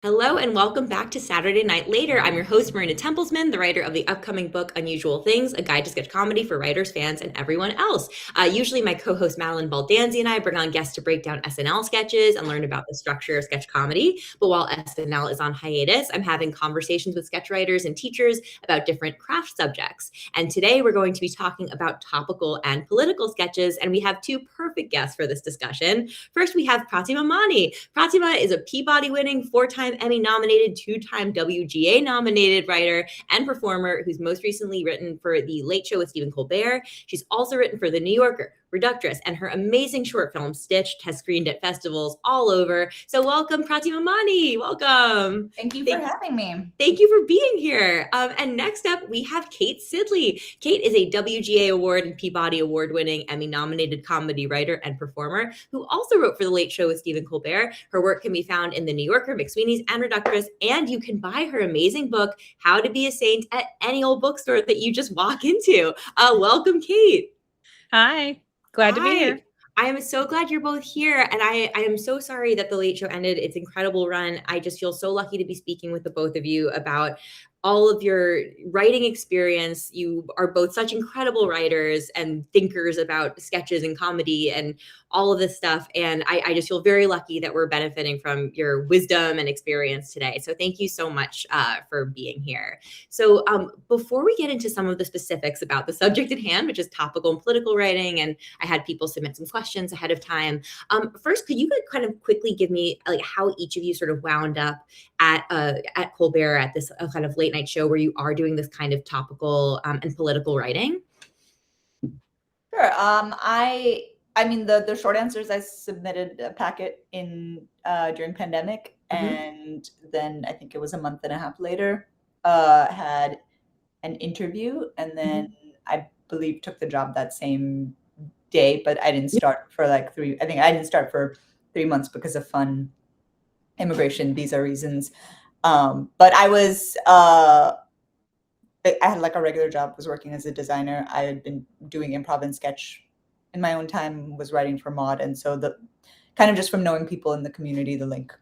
Hello and welcome back to Saturday Night Later. I'm your host, Marina Templesman, the writer of the upcoming book, Unusual Things, a guide to sketch comedy for writers, fans, and everyone else. Usually my co-host Madeline Baldanzi and I bring on guests to break down SNL sketches and learn about the structure of sketch comedy. But while SNL is on hiatus, I'm having conversations with sketch writers and teachers about different craft subjects. And today we're going to be talking about topical and political sketches, and we have two perfect guests for this discussion. First, we have Pratima Mani. Pratima is a Peabody-winning, four-time Emmy-nominated, two-time WGA-nominated writer and performer who's most recently written for The Late Show with Stephen Colbert. She's also written for The New Yorker, Reductress, and her amazing short film, Stitched, has screened at festivals all over. So welcome, Pratima Mani. Welcome. Thank you for having me. Thank you for being here. And next up, we have Kate Sidley. Kate is a WGA Award and Peabody Award-winning Emmy-nominated comedy writer and performer who also wrote for The Late Show with Stephen Colbert. Her work can be found in The New Yorker, McSweeney's, and Reductress, and you can buy her amazing book, How to Be a Saint, at any old bookstore that you just walk into. Welcome, Kate. Hi. Glad to be here. I am so glad you're both here. And I am so sorry that The Late Show ended its incredible run. I just feel so lucky to be speaking with the both of you about all of your writing experience. You are both such incredible writers and thinkers about sketches and comedy and all of this stuff. And I just feel very lucky that we're benefiting from your wisdom and experience today. So thank you so much for being here. So before we get into some of the specifics about the subject at hand, which is topical and political writing, and I had people submit some questions ahead of time. First, could you kind of quickly give me like how each of you sort of wound up at Colbert at this kind of late night show where you are doing this kind of topical and political writing? Sure. I mean, the short answer is I submitted a packet in during pandemic, and then I think it was a month and a half later, had an interview, and then I believe took the job that same day, but I didn't start for like I think I didn't start for 3 months because of fun immigration visa reasons. But I was I had like a regular job, was working as a designer. I had been doing improv and sketch in my own time, was writing for Maud. And so the kind of just from knowing people in the community, the link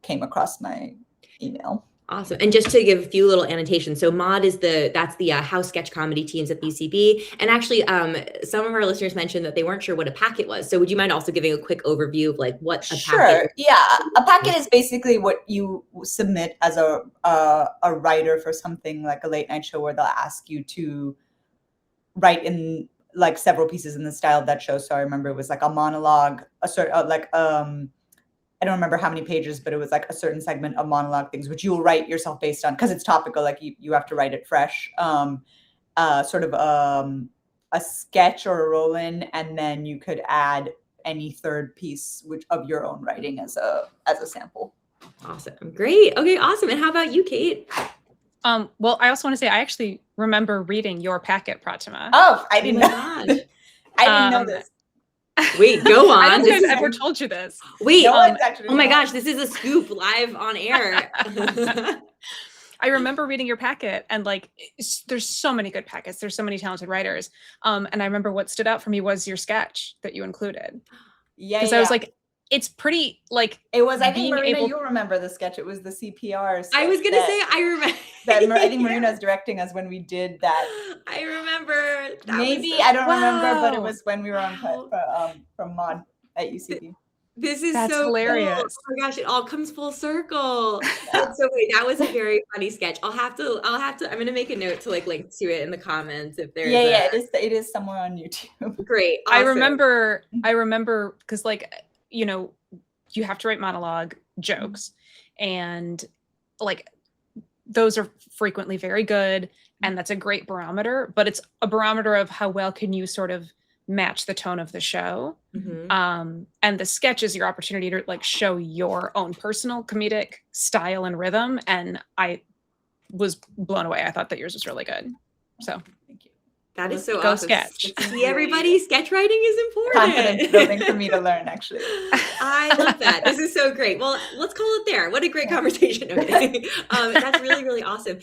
came across my email. Awesome. And just to give a few little annotations. So Maud is that's the house sketch comedy teams at UCB. And actually, some of our listeners mentioned that they weren't sure what a packet was. So would you mind also giving a quick overview of like what a packet is? Yeah. A packet is basically what you submit as a writer for something like a late night show where they'll ask you to write in like several pieces in the style of that show. So I remember it was like a monologue, a sort of like, I don't remember how many pages, but it was like a certain segment of monologue things, which you will write yourself based on, because it's topical, like you have to write it fresh, sort of a sketch or a roll-in, and then you could add any third piece of your own writing as a sample. Awesome. Great. Okay, awesome. And how about you, Kate? Well, I also want to say I actually remember reading your packet, Pratima. Oh, I didn't know. I didn't know this. Wait, go on. I don't think I've ever told you this. Wait, oh my gosh, this is a scoop live on air. I remember reading your packet, and like, there's so many good packets. There's so many talented writers. And I remember what stood out for me was your sketch that you included. Yeah, because I was like, it's pretty like it was. I think Marina, you'll remember the sketch. It was the CPR. I was gonna say I remember that. I think Marina's directing us when we did that. I remember. Maybe I don't remember, but it was when we were on from Maud at UCB. That's so hilarious. Cool. Oh my gosh, it all comes full circle. So wait, that was a very funny sketch. I'm gonna make a note to like link to it in the comments if there's it is somewhere on YouTube. Great. Awesome. I remember because like, you know, you have to write monologue jokes, and like those are frequently very good, and that's a great barometer, but it's a barometer of how well can you sort of match the tone of the show. And the sketch is your opportunity to like show your own personal comedic style and rhythm, and I was blown away. I thought that yours was really good. So thank you. That is so Go awesome. sketch. See, everybody, sketch writing is important. Confidence building for me to learn, actually. I love that. This is so great. Well, let's call it there. What a great conversation. Okay. That's really, really awesome.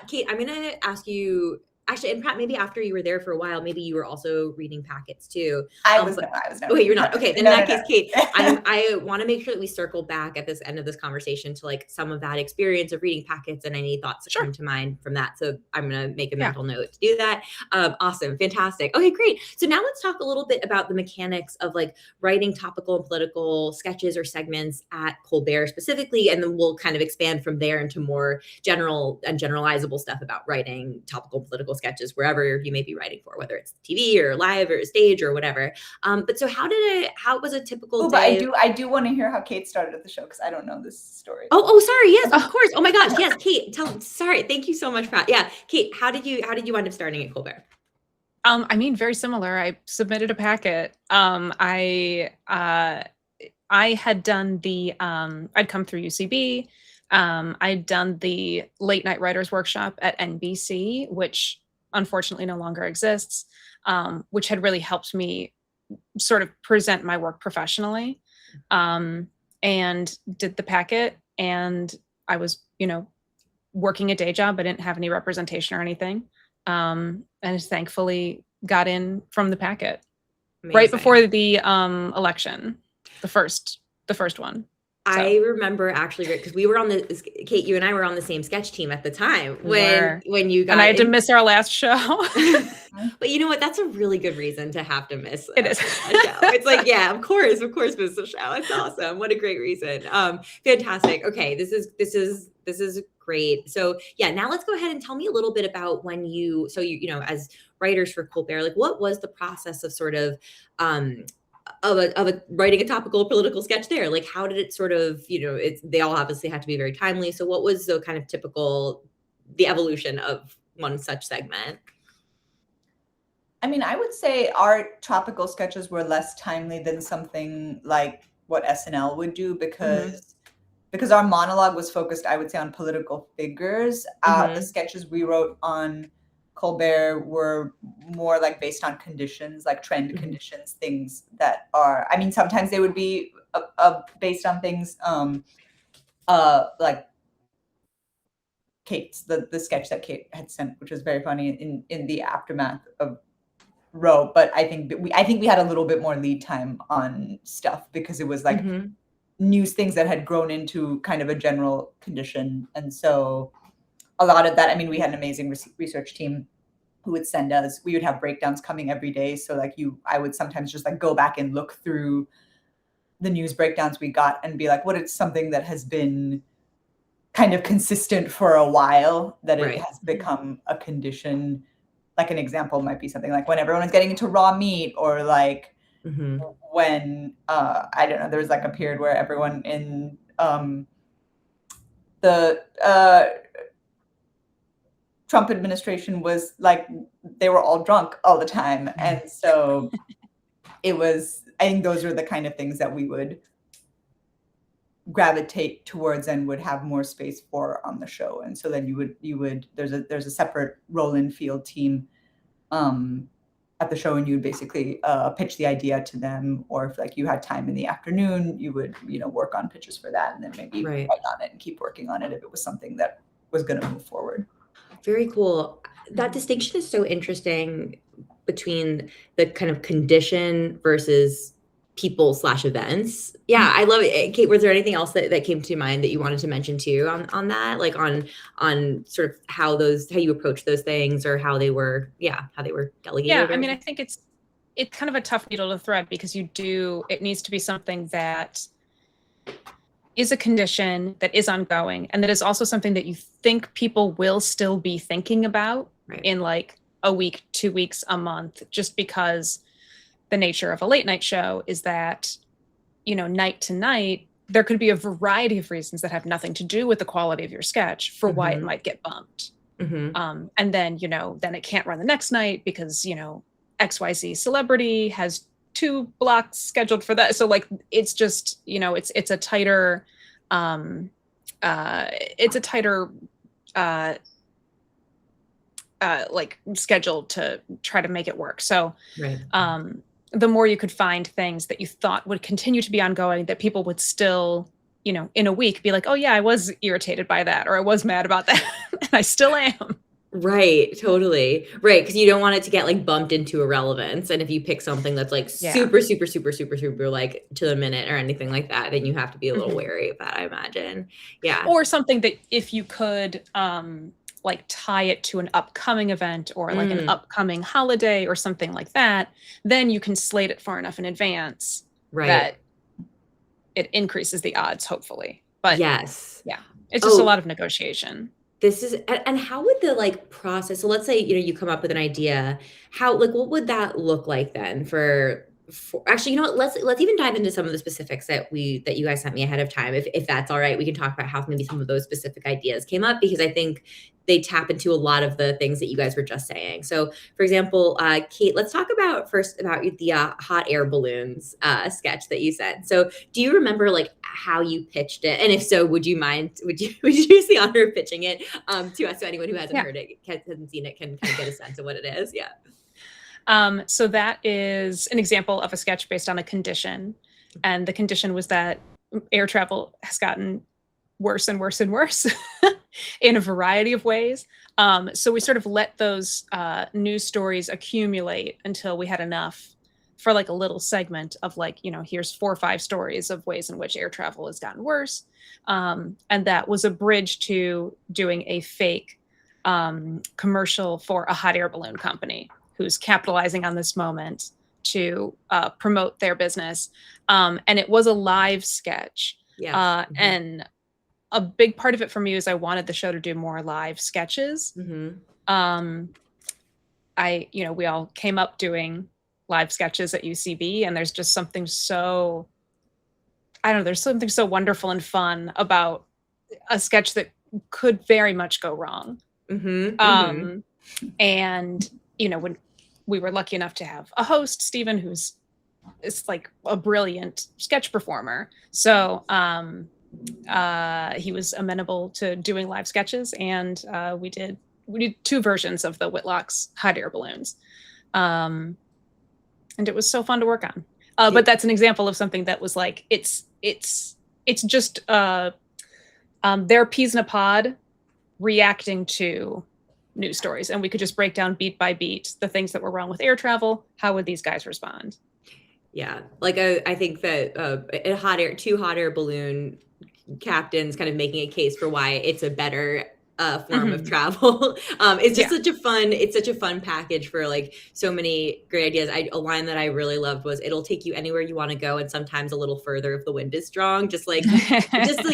Kate, I'm going to ask you actually, and Pat, maybe after you were there for a while, maybe you were also reading packets too. I was not. Oh, wait, you're not. Okay, then No, in that no, case, no. Kate, I want to make sure that we circle back at this end of this conversation to like some of that experience of reading packets and any thoughts that come to mind from that. So I'm going to make a mental note to do that. Awesome. Fantastic. Okay, great. So now let's talk a little bit about the mechanics of like writing topical and political sketches or segments at Colbert specifically, and then we'll kind of expand from there into more general and generalizable stuff about writing topical political sketches wherever you may be writing for, whether it's TV or live or stage or whatever. But so how was a typical day? But I do want to hear how Kate started at the show because I don't know this story. Oh, sorry. Yes, of course. Oh my gosh. Yes, Kate. Sorry. Thank you so much, Pat. Yeah, Kate. How did you wind up starting at Colbert? I mean, very similar. I submitted a packet. I had done the I'd come through UCB. I'd done the late night writers workshop at NBC, which unfortunately no longer exists, which had really helped me sort of present my work professionally, and did the packet. And I was, working a day job. I didn't have any representation or anything. And thankfully got in from the packet. Amazing. Right before the election, the first one. So. I remember actually because we were on Kate, you and I were on the same sketch team at the time when you got and I had to miss our last show. But you know what? That's a really good reason to have to miss it is. A show. It's like, yeah, of course, miss the show. It's awesome. What a great reason. Fantastic. Okay, this is great. So yeah, now let's go ahead and tell me a little bit about when you as writers for Colbert, like what was the process of sort of writing a topical political sketch there? Like how did it sort of, they all obviously had to be very timely. So what was the kind of the evolution of one such segment? I mean, I would say our topical sketches were less timely than something like what SNL would do because our monologue was focused, I would say, on political figures. The sketches we wrote on Colbert were more like based on conditions, like trend conditions, things that are, I mean, sometimes they would be based on things like Kate's, the sketch that Kate had sent, which was very funny in the aftermath of Roe. But I think we had a little bit more lead time on stuff because it was like news things that had grown into kind of a general condition. And so a lot of that, I mean, we had an amazing research team who would send us, we would have breakdowns coming every day. So like I would sometimes just like go back and look through the news breakdowns we got and be like, what is something that has been kind of consistent for a while that it has become a condition. Like an example might be something like when everyone is getting into raw meat, or like when, I don't know, there was like a period where everyone in the Trump administration was like, they were all drunk all the time. And so it was, I think those are the kind of things that we would gravitate towards and would have more space for on the show. And so then you would there's a separate roll-in field team at the show, and you would basically pitch the idea to them, or if like you had time in the afternoon, you would work on pitches for that, and then maybe write on it and keep working on it if it was something that was going to move forward. Very cool. That distinction is so interesting between the kind of condition versus people/events. Yeah, I love it. Kate, was there anything else that came to mind that you wanted to mention too on that, like on sort of how you approach those things, or how they were delegated? Yeah, I mean, I think it's kind of a tough needle to thread, because it needs to be something that is a condition that is ongoing, and that is also something that you think people will still be thinking about in like a week, 2 weeks, a month, just because the nature of a late night show is that, night to night, there could be a variety of reasons that have nothing to do with the quality of your sketch for why it might get bumped. And then, then it can't run the next night because, XYZ celebrity has 2 blocks scheduled for that. So like, it's just, it's a tighter, like schedule to try to make it work. So, the more you could find things that you thought would continue to be ongoing, that people would still, in a week be like, oh yeah, I was irritated by that, or I was mad about that, and I still am. Right, totally. Right, because you don't want it to get, like, bumped into irrelevance, and if you pick something that's, like, Yeah. super, super, super, super, super, like, to the minute or anything like that, then you have to be a little Mhm. wary of that, I imagine. Yeah. Or something that if you could, like, tie it to an upcoming event or, like, an Mm, upcoming holiday or something like that, then you can slate it far enough in advance right. that it increases the odds, hopefully. But, Yes. yeah, it's just a Oh, lot of negotiation. this is and how would the, like, process so let's say, you come up with an idea, how like, what would that look like then for actually, you know what? Let's even dive into some of the specifics that you guys sent me ahead of time. If that's all right, we can talk about how maybe some of those specific ideas came up because I think they tap into a lot of the things that you guys were just saying. So, for example, Kate, let's talk about first about the hot air balloons sketch that you sent. So, do you remember like how you pitched it? And if so, would you mind? Would you use the honor of pitching it to us? So anyone who hasn't Yeah. heard it, hasn't seen it, can kind of get a sense of what it is. Yeah. So that is an example of a sketch based on a condition. And the condition was that air travel has gotten worse and worse and worse in a variety of ways. So we sort of let those news stories accumulate until we had enough for like a little segment of like, here's 4 or 5 stories of ways in which air travel has gotten worse. And that was a bridge to doing a fake commercial for a hot air balloon company who's capitalizing on this moment to promote their business. And it was a live sketch. Yes. And a big part of it for me is I wanted the show to do more live sketches. Mm-hmm. We all came up doing live sketches at UCB, and there's just something so, I don't know, there's something so wonderful and fun about a sketch that could very much go wrong. Mm-hmm. Mm-hmm. And, when we were lucky enough to have a host, Stephen, who's like a brilliant sketch performer. So he was amenable to doing live sketches, and we did 2 versions of the Whitlock's hot air balloons. And it was so fun to work on. But that's an example of something that was like, it's just their peas in a pod reacting to news stories, and we could just break down beat by beat the things that were wrong with air travel. How would these guys respond? Yeah, like I think that two hot air balloon captains kind of making a case for why it's a better form of travel. It's just such a fun package for like so many great ideas. A line that I really loved was, "It'll take you anywhere you want to go, and sometimes a little further if the wind is strong." Just like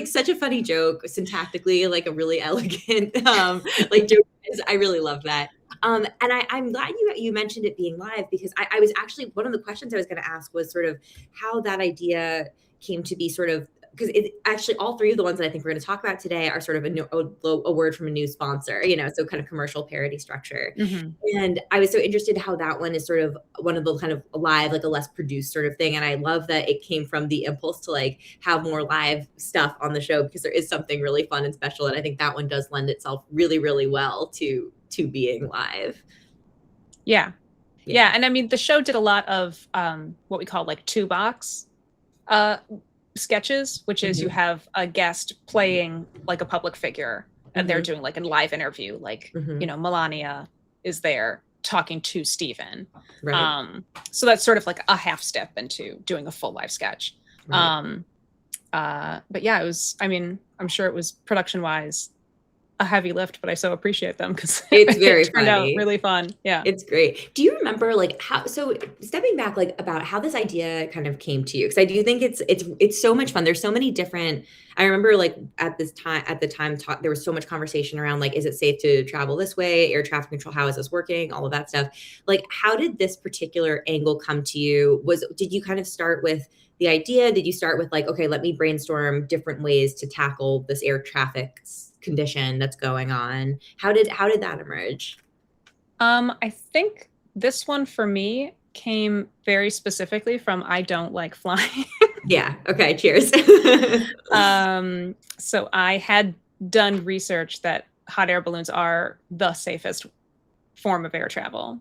such a funny joke, syntactically like a really elegant like joke. I really love that. And I'm glad you mentioned it being live, because I was actually, one of the questions I was going to ask was sort of how that idea came to be, sort of, because it actually, all 3 of the ones that I think we're going to talk about today are sort of a word from a new sponsor, so kind of commercial parody structure. Mm-hmm. And I was so interested how that one is sort of one of the kind of live, like a less produced sort of thing. And I love that it came from the impulse to like have more live stuff on the show, because there is something really fun and special. And I think that one does lend itself really, really well to being live. Yeah. And I mean, the show did a lot of what we call like 2-box sketches, which is you have a guest playing like a public figure, and they're doing like a live interview, like Melania is there talking to Stephen. Right. So that's sort of like a half step into doing a full live sketch. Right. But yeah, it was, I mean, I'm sure it was production wise a heavy lift, but I so appreciate them because it's very it turned funny. out really fun. Yeah, it's great. Do you remember like how? So stepping back, like about how this idea kind of came to you, because I do think it's so much fun. There's so many different. I remember like at the time there was so much conversation around like, is it safe to travel this way? Air traffic control, how is this working? All of that stuff. Like, how did this particular angle come to you? Did you kind of start with the idea? Did you start with like, okay, let me brainstorm different ways to tackle this air traffic condition that's going on? How did that emerge? I think this one for me came very specifically from I don't like flying. Yeah. Okay. Cheers. So I had done research that hot air balloons are the safest form of air travel,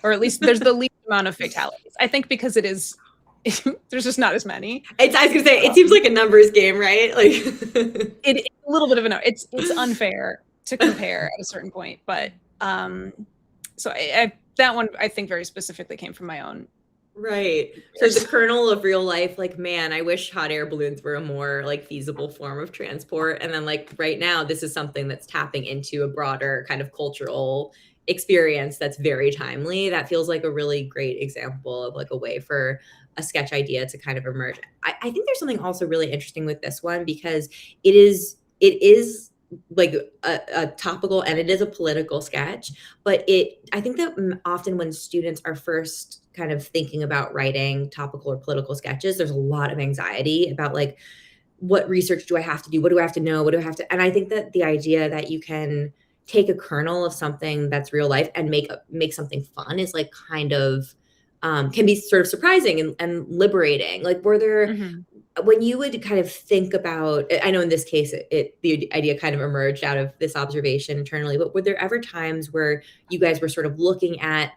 or at least there's the least amount of fatalities. I think because it is, there's just not as many. I was gonna say, it seems like a numbers game, right? Like it's a little bit of it's unfair to compare at a certain point, but So that one I think very specifically came from my own. Right. So the kernel of real life, like, man, I wish hot air balloons were a more like feasible form of transport. And then like right now, this is something that's tapping into a broader kind of cultural experience that's very timely. That feels like a really great example of like a way for a sketch idea to kind of emerge. I think there's something also really interesting with this one because it is like a topical and it is a political sketch, but I think that often when students are first kind of thinking about writing topical or political sketches, there's a lot of anxiety about like, what research do I have to do? What do I have to know? What do I have to, and I think that the idea that you can take a kernel of something that's real life and make something fun is like kind of, can be sort of surprising and liberating. Like, were there, when you would kind of think about, I know in this case, the idea kind of emerged out of this observation internally, but were there ever times where you guys were sort of looking at,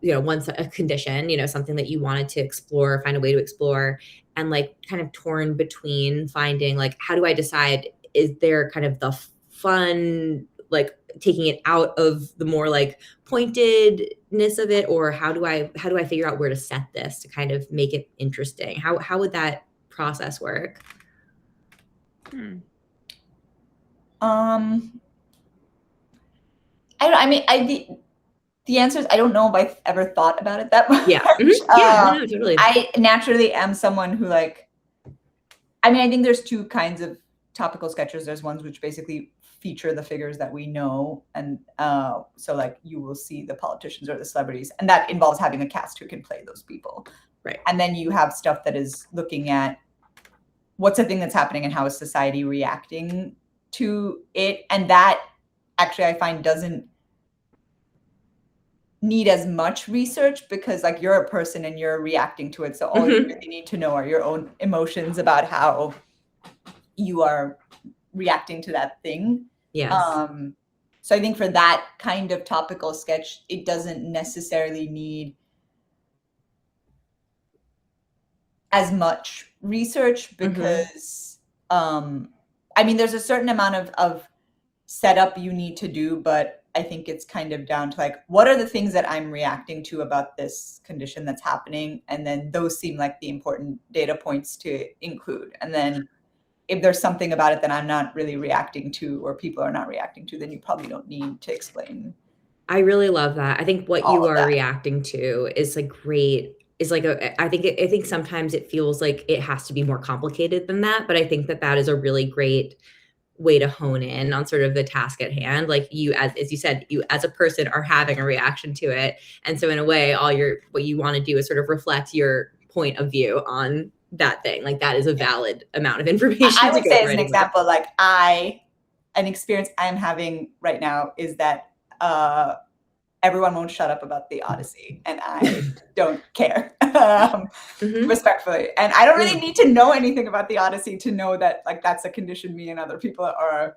once a condition, something that you wanted to explore, find a way to explore, and like kind of torn between finding like, how do I decide, is there kind of the fun, like taking it out of the more like pointedness of it, or how do I figure out where to set this to kind of make it interesting? How would that process work? The answer is I don't know if I've ever thought about it that much. Yeah. Yeah, no, totally. I naturally am someone who like, I think there's two kinds of topical sketches. There's ones which basically feature the figures that we know, and so like you will see the politicians or the celebrities, and that involves having a cast who can play those people. Right. And then you have stuff that is looking at what's the thing that's happening and how is society reacting to it, and that actually I find doesn't need as much research because like you're a person and you're reacting to it, so all you really need to know are your own emotions about how you are reacting to that thing. Yes. So I think for that kind of topical sketch, it doesn't necessarily need as much research because there's a certain amount of setup you need to do, but I think it's kind of down to like, what are the things that I'm reacting to about this condition that's happening? And then those seem like the important data points to include. And then if there's something about it that I'm not really reacting to or people are not reacting to, then you probably don't need to explain. I really love that. I think what you are reacting to is like great. Is like I think sometimes it feels like it has to be more complicated than that, but I think that is a really great way to hone in on sort of the task at hand. Like you, as you said, you as a person are having a reaction to it, and so in a way, what you want to do is sort of reflect your point of view on that thing. Like that is a valid amount of information. I would say as an example, like an experience I'm having right now is that everyone won't shut up about the Odyssey, and I don't care, respectfully. And I don't really need to know anything about the Odyssey to know that like that's a condition me and other people are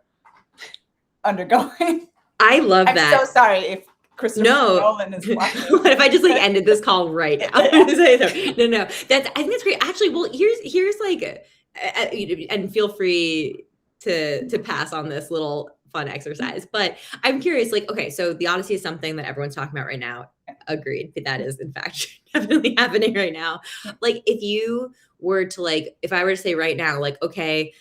undergoing. I love that. I'm so sorry if Christopher Nolan is watching. What if I just like ended this call right now? No. I think that's great. Actually, well, here's like, and feel free to pass on this little fun exercise, but I'm curious, like, okay, so the Odyssey is something that everyone's talking about right now. Agreed. That is in fact definitely happening right now. Like if I were to say right now, like, okay,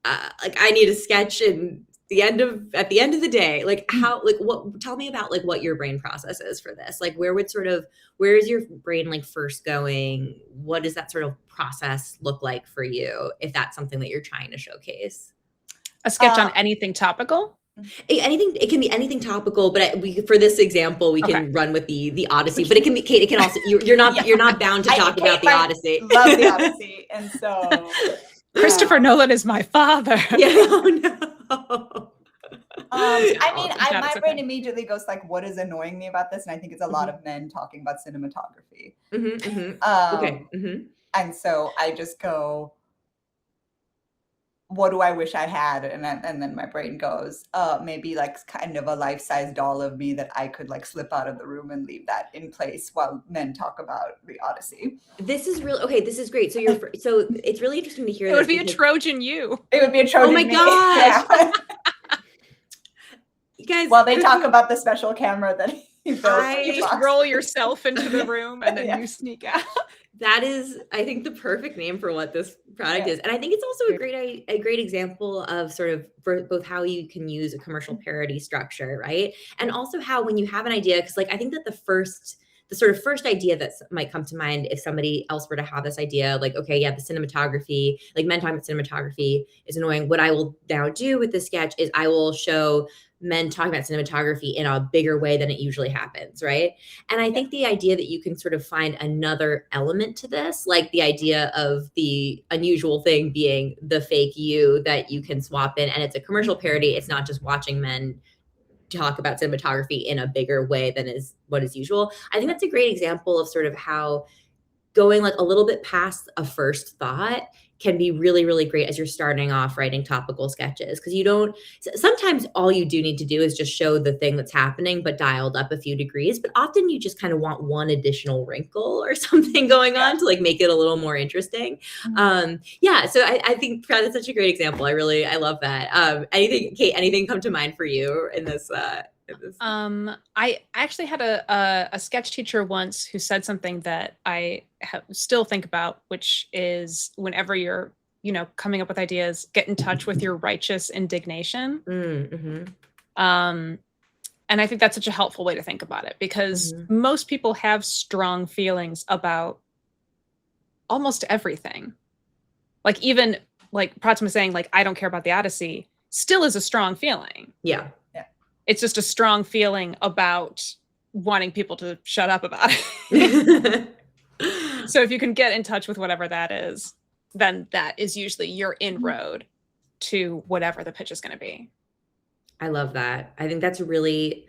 like I need a sketch and at the end of the day, like how, like tell me about like what your brain process is for this. Like where is your brain like first going? What does that sort of process look like for you if that's something that you're trying to showcase? A sketch on anything topical? Anything. It can be anything topical, but for this example, we can run with the Odyssey. But it can be, Kate. It can also you're not bound to talk about the Odyssey. Love the Odyssey, and so Christopher Nolan is my father. Yeah. Oh no. My brain immediately goes like, what is annoying me about this? And I think it's a lot of men talking about cinematography. Okay. And so I just go, what do I wish I had? And then my brain goes, maybe like kind of a life-size doll of me that I could like slip out of the room and leave that in place while men talk about the Odyssey. This is really okay. This is great. So so it's really interesting to hear. It would be a Trojan you. It would be a Trojan. Oh my gosh. guys, while they talk about the special camera that he built. You just roll yourself into the room and then you sneak out. That is, I think, the perfect name for what this product is. And I think it's also a great example of sort of both how you can use a commercial parody structure, right? And also how when you have an idea, because like I think that the sort of first idea that might come to mind if somebody else were to have this idea, like, okay, yeah, the cinematography, like men talking about cinematography is annoying. What I will now do with this sketch is I will show men talking about cinematography in a bigger way than it usually happens, right? And I think the idea that you can sort of find another element to this, like the idea of the unusual thing being the fake you that you can swap in, and it's a commercial parody. It's not just watching men talk about cinematography in a bigger way than is what is usual. I think that's a great example of sort of how going like a little bit past a first thought can be really, really great as you're starting off writing topical sketches. Because you don't, sometimes all you do need to do is just show the thing that's happening, but dialed up a few degrees. But often you just kind of want one additional wrinkle or something going on to like make it a little more interesting. Yeah, so I think that's such a great example. I love that. Kate, anything come to mind for you in this? I actually had a sketch teacher once who said something that I still think about, which is whenever you're, coming up with ideas, get in touch with your righteous indignation. And I think that's such a helpful way to think about it, because most people have strong feelings about almost everything. Like even like Pratima saying like, I don't care about the Odyssey still is a strong feeling. Yeah. It's just a strong feeling about wanting people to shut up about it. So if you can get in touch with whatever that is, then that is usually your inroad to whatever the pitch is going to be. I love that. I think that's a really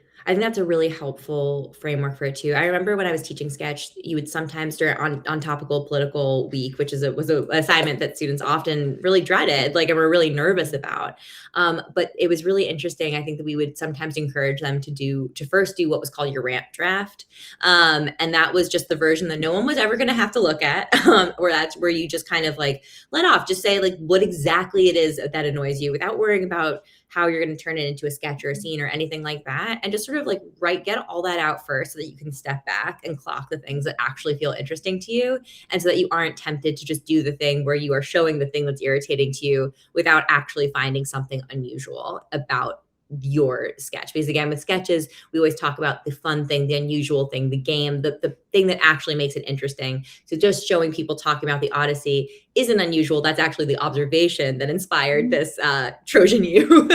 helpful framework for it too. I remember when I was teaching sketch, you would sometimes on topical political week, which was an assignment that students often really dreaded, like, and were really nervous about. But it was really interesting. I think that we would sometimes encourage them to first do what was called your rant draft. And that was just the version that no one was ever going to have to look at, or that's where you just kind of like let off, just say like what exactly it is that annoys you without worrying about how you're going to turn it into a sketch or a scene or anything like that. And just sort of like get all that out first so that you can step back and clock the things that actually feel interesting to you. And so that you aren't tempted to just do the thing where you are showing the thing that's irritating to you without actually finding something unusual about your sketch. Because again, with sketches, we always talk about the fun thing, the unusual thing, the game, the thing that actually makes it interesting. So just showing people talking about the Odyssey isn't unusual. That's actually the observation that inspired this Trojan U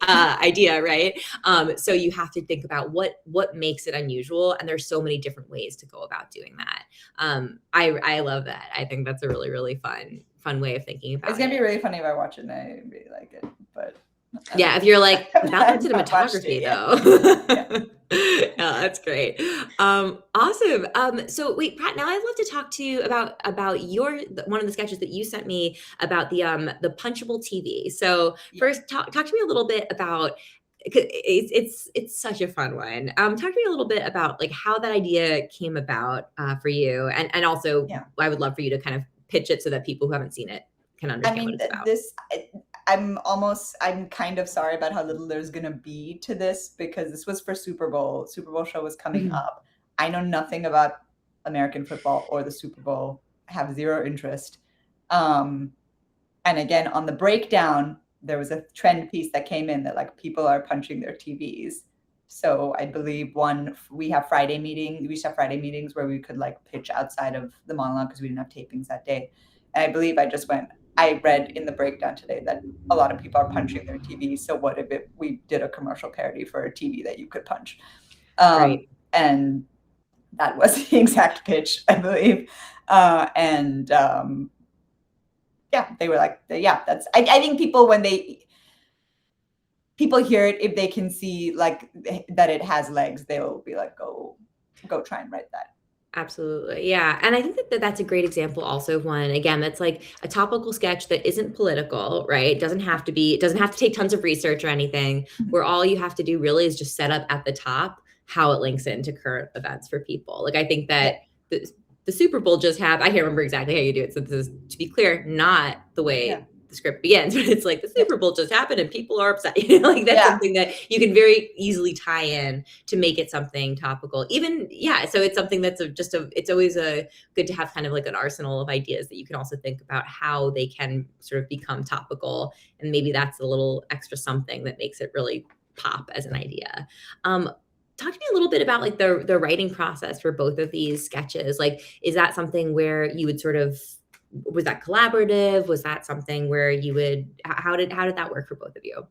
idea, right? So you have to think about what makes it unusual, and there's so many different ways to go about doing that. I love that. I think that's a really, really fun way of thinking about it. It's gonna be really funny if I watch it and I really like it, but yeah, if you're like, without the cinematography though. Yeah, that's great. Awesome. So wait, Pratt, now I'd love to talk to you about one of the sketches that you sent me about the punchable TV. So first talk to me a little bit about, it's such a fun one. Talk to me a little bit about like how that idea came about for you. And also I would love for you to kind of pitch it so that people who haven't seen it can understand what it's about. I'm kind of sorry about how little there's gonna be to this, because this was for Super Bowl. Super Bowl show was coming up. I know nothing about American football or the Super Bowl, have zero interest. And again, on the breakdown, there was a trend piece that came in that like people are punching their TVs. So I believe we have Friday meetings. We used to have Friday meetings where we could like pitch outside of the monologue because we didn't have tapings that day. And I believe I read in the breakdown today that a lot of people are punching their TVs. So what if we did a commercial parody for a TV that you could punch? Right. And that was the exact pitch, I believe. They were like, that's, I think people, when people hear it, if they can see like that it has legs, they'll be like, go try and write that. Absolutely. Yeah. And I think that that's a great example also of one, again, that's like a topical sketch that isn't political, right? It doesn't have to take tons of research or anything, where all you have to do really is just set up at the top how it links into current events for people. Like, I think that the Super Bowl I can't remember exactly how you do it. So this is, to be clear, not the way the the script begins, but it's like the Super Bowl just happened and people are upset. You know, like that's something that you can very easily tie in to make it something topical. Even, so it's something that's it's always good to have kind of like an arsenal of ideas that you can also think about how they can sort of become topical. And maybe that's a little extra something that makes it really pop as an idea. Talk to me a little bit about like the writing process for both of these sketches. Like, is that something where you would sort of, was that collaborative? Was that something where you would, how did that work for both of you?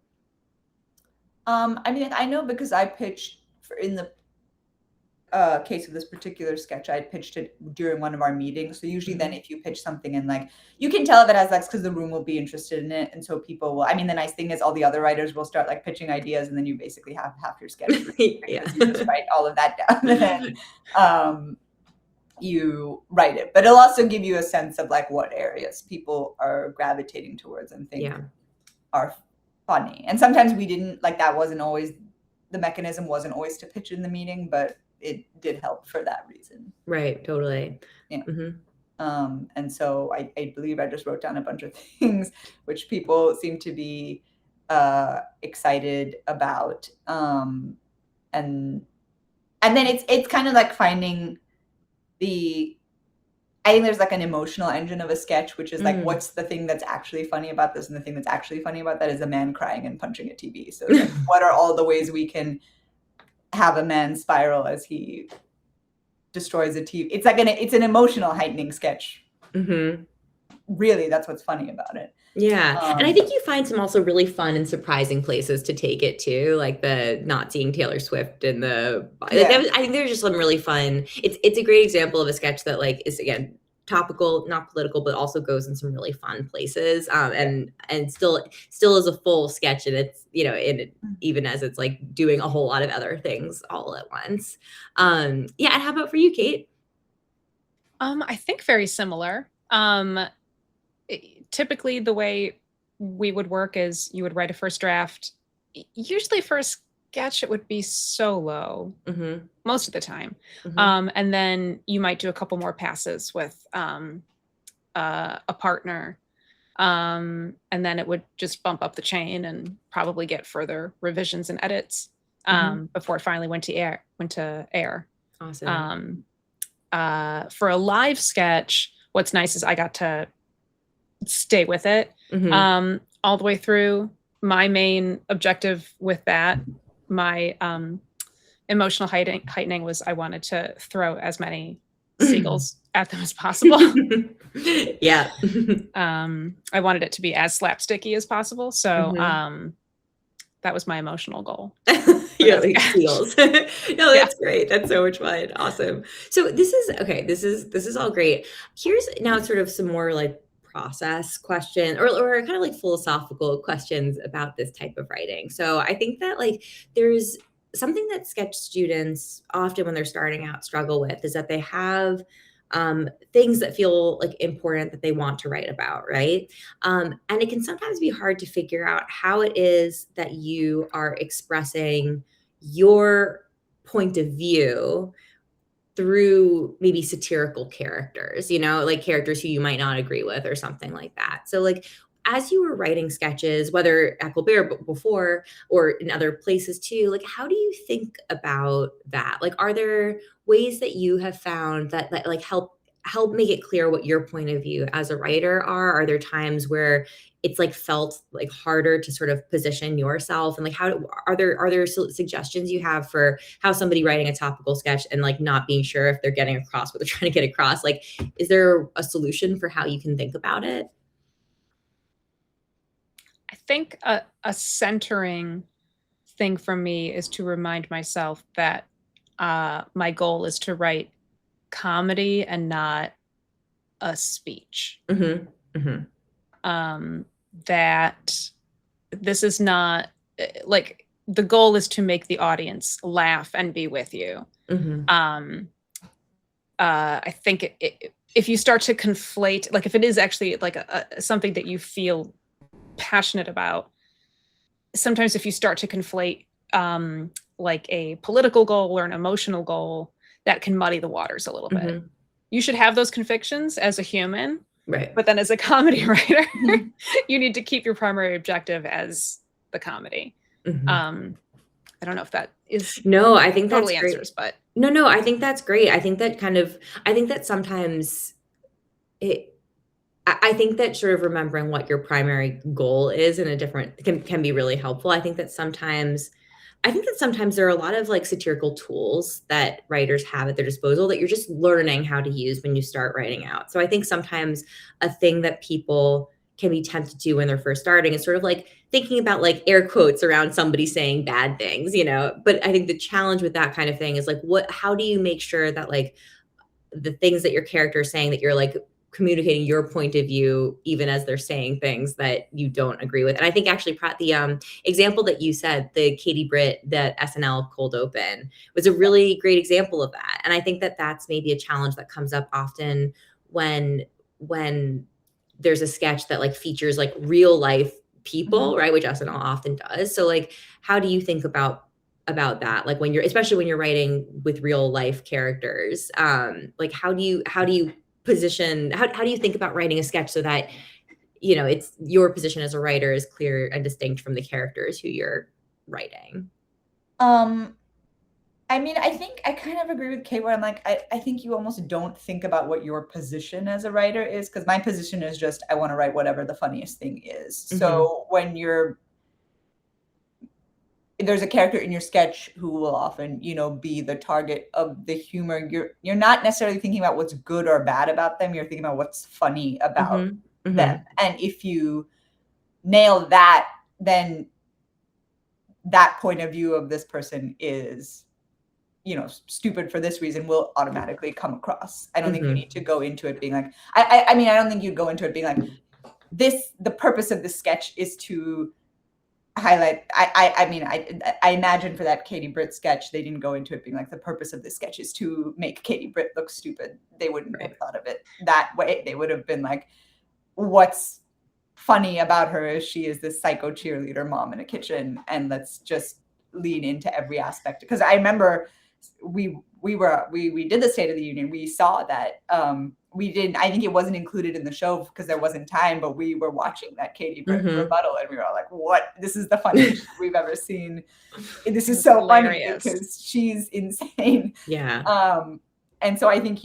I mean, I know because I pitched in the case of this particular sketch, I pitched it during one of our meetings. So usually then if you pitch something and like, you can tell if it has legs because the room will be interested in it. And so people will, I mean, the nice thing is all the other writers will start like pitching ideas and then you basically have half your sketch. Because you just write all of that down and then you write it. But it'll also give you a sense of like what areas people are gravitating towards and think are funny. And sometimes we didn't, like that wasn't always, the mechanism wasn't always to pitch in the meeting, but it did help for that reason. Right. Totally. Yeah. And so I believe I just wrote down a bunch of things which people seem to be excited about. And then it's kind of like finding I think there's like an emotional engine of a sketch, which is like, what's the thing that's actually funny about this? And the thing that's actually funny about that is a man crying and punching a TV. So like, what are all the ways we can have a man spiral as he destroys a TV? It's like it's an emotional heightening sketch. Really, that's what's funny about it. Yeah. And I think you find some also really fun and surprising places to take it to, like the not seeing Taylor Swift and I think there's just some really fun, it's a great example of a sketch that like is, again, topical, not political, but also goes in some really fun places. And still is a full sketch, and it's, you know, even as it's like doing a whole lot of other things all at once. And how about for you, Kate? I think very similar. Typically the way we would work is you would write a first draft. Usually for a sketch, it would be solo most of the time. And then you might do a couple more passes with a partner. And then it would just bump up the chain and probably get further revisions and edits before it finally went to air. Awesome. For a live sketch, what's nice is I got to stay with it all the way through. My main objective with that, my emotional heightening was I wanted to throw as many seagulls at them as possible. Yeah. I wanted it to be as slapsticky as possible. So that was my emotional goal. Yeah, like seals. No, that's great. That's so much fun. Awesome. So this is all great. Here's now sort of some more like process question or kind of like philosophical questions about this type of writing. So I think that like there's something that sketch students often when they're starting out struggle with is that they have things that feel like important that they want to write about, right? And it can sometimes be hard to figure out how it is that you are expressing your point of view through maybe satirical characters, you know, like characters who you might not agree with or something like that. So like, as you were writing sketches, whether at Colbert before or in other places too, like how do you think about that? Like, are there ways that you have found that like help make it clear what your point of view as a writer are? Are there times where it's like felt like harder to sort of position yourself, and like how are there suggestions you have for how somebody writing a topical sketch and like not being sure if they're getting across what they're trying to get across? Like, is there a solution for how you can think about it? I think a centering thing for me is to remind myself that my goal is to write comedy and not a speech. That this is not like the goal is to make the audience laugh and be with you. I think if you start to conflate, like if it is actually like something that you feel passionate about, sometimes if you start to conflate like a political goal or an emotional goal, that can muddy the waters a little bit. You should have those convictions as a human, Right. But then as a comedy writer, Mhm. you need to keep your primary objective as the comedy. Mhm. I don't know if that is No, I think that's totally great. answers, but No, I think that's great. I think that sometimes it, I think that sort of remembering what your primary goal is in a different can be really helpful. I think that sometimes there are a lot of like satirical tools that writers have at their disposal that you're just learning how to use when you start writing out. So I think sometimes a thing that people can be tempted to do when they're first starting is sort of like thinking about like air quotes around somebody saying bad things, you know. But I think the challenge with that kind of thing is like how do you make sure that like the things that your character is saying, that you're like communicating your point of view even as they're saying things that you don't agree with. And I think actually the example that you said, the Katie Britt, that SNL cold open, was a really great example of that. And I think that that's maybe a challenge that comes up often when there's a sketch that like features like real life people, right, which SNL often does. So like how do you think about that, like when you're, especially when you're writing with real life characters, like how do you position, how do you think about writing a sketch so that, you know, it's your position as a writer is clear and distinct from the characters who you're writing? I mean, I think I kind of agree with Kate where I'm like, I think you almost don't think about what your position as a writer is, because my position is just I want to write whatever the funniest thing is. So when there's a character in your sketch who will often, you know, be the target of the humor, you're not necessarily thinking about what's good or bad about them. You're thinking about what's funny about them. And if you nail that, then that point of view of this person is, you know, stupid for this reason will automatically come across. I don't think you need to go into it being like, I mean, I don't think you'd go into it being like, the purpose of this sketch is to highlight. I mean, I imagine for that Katie Britt sketch, they didn't go into it being like, the purpose of this sketch is to make Katie Britt look stupid. They wouldn't have thought of it that way. They would have been like, what's funny about her is she is this psycho cheerleader mom in a kitchen, and let's just lean into every aspect. Because I remember we did the State of the Union. We saw that we didn't, I think it wasn't included in the show because there wasn't time, but we were watching that Katie Britt rebuttal and we were all like, what? This is the funniest shit we've ever seen. This is so hilarious. Funny because she's insane. Yeah. And so I think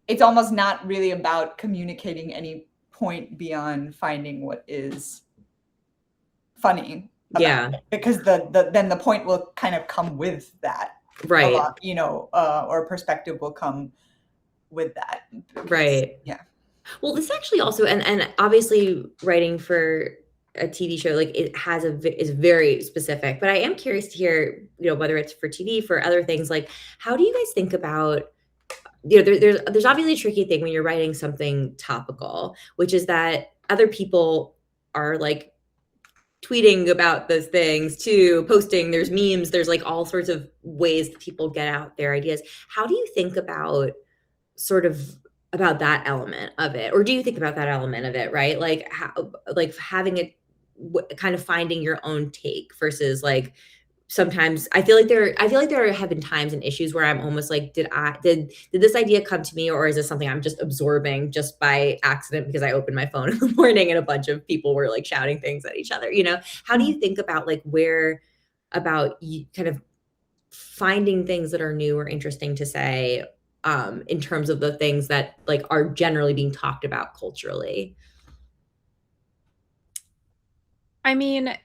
it's almost not really about communicating any point beyond finding what is funny. Yeah. Because then the point will kind of come with that. Right. You know, or perspective will come with that. Because, right. Yeah. Well, this actually also, and obviously writing for a TV show, like it is very specific, but I am curious to hear, you know, whether it's for TV, for other things, like how do you guys think about, you know, there's obviously a tricky thing when you're writing something topical, which is that other people are like tweeting about those things too, posting, there's memes, there's like all sorts of ways that people get out their ideas. How do you think about sort of about that element of it? Or do you think about that element of it, right? Like how, like having it kind of finding your own take versus like, sometimes I feel like there have been times and issues where I'm almost like, did this idea come to me, or is this something I'm just absorbing just by accident because I opened my phone in the morning and a bunch of people were like shouting things at each other, you know? How do you think about like about you kind of finding things that are new or interesting to say in terms of the things that like are generally being talked about culturally? I mean,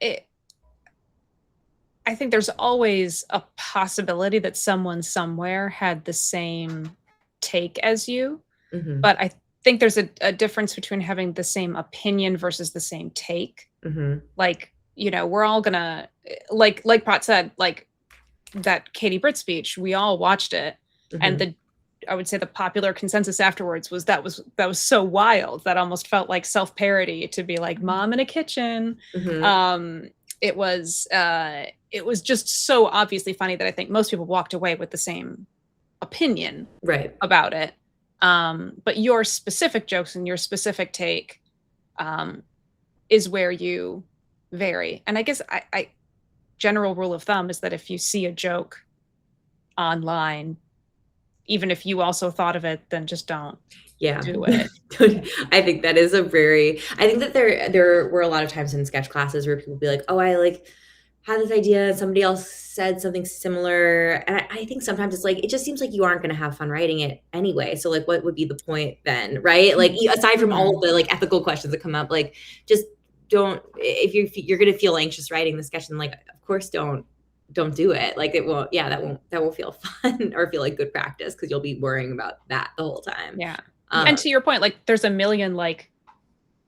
I think there's always a possibility that someone somewhere had the same take as you, but I think there's a difference between having the same opinion versus the same take. Like, you know, we're all gonna, like Pat said, like that Katie Britt speech, we all watched it, and I would say the popular consensus afterwards was that was so wild that almost felt like self-parody to be like mom in a kitchen. It was just so obviously funny that I think most people walked away with the same opinion about it. But your specific jokes and your specific take is where you vary. And I guess I general rule of thumb is that if you see a joke online, even if you also thought of it, then just don't Yeah. do it. I think that is I think that there were a lot of times in sketch classes where people be like, oh, I like had this idea and somebody else said something similar. And I think sometimes it's like, it just seems like you aren't going to have fun writing it anyway. So like, what would be the point then? Right. Like aside from all of the like ethical questions that come up, like just don't, if you're going to feel anxious writing the sketch, then like, of course, don't do it. Like it won't, yeah, that won't feel fun or feel like good practice because you'll be worrying about that the whole time. Yeah. And to your point, like there's a million like